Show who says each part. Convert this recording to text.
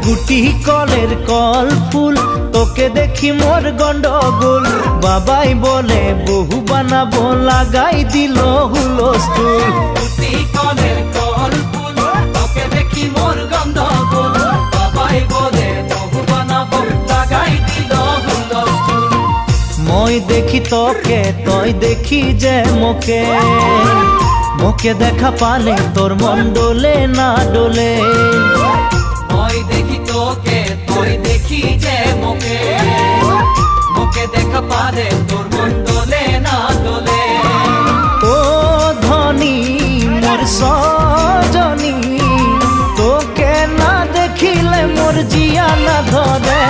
Speaker 1: গুটি কলের কল ফুল তোকে দেখি মোর গন্ডগোল বাবাই বলে বহু বানাবো লাগাই দিল হুলস্থুল
Speaker 2: গুটি কলের কল ফুল তোকে দেখি মোর গন্ডগোল বাবাই বলে বহু বানাবো লাগাই দিল হুলস্থুল
Speaker 1: মই দেখি তোকে তই দেখি যে মোকে মোকে দেখা পালে তোর মন ডোলে না ডোলে
Speaker 2: মই দেখি তোকে তুই দেখি যে মোকে মোকে দেখা পারে তোর মন ডোলে না ডোলে
Speaker 1: ও ধনী মোর সজনী তোকে না দেখিলে মোর জিয়া না ধরে।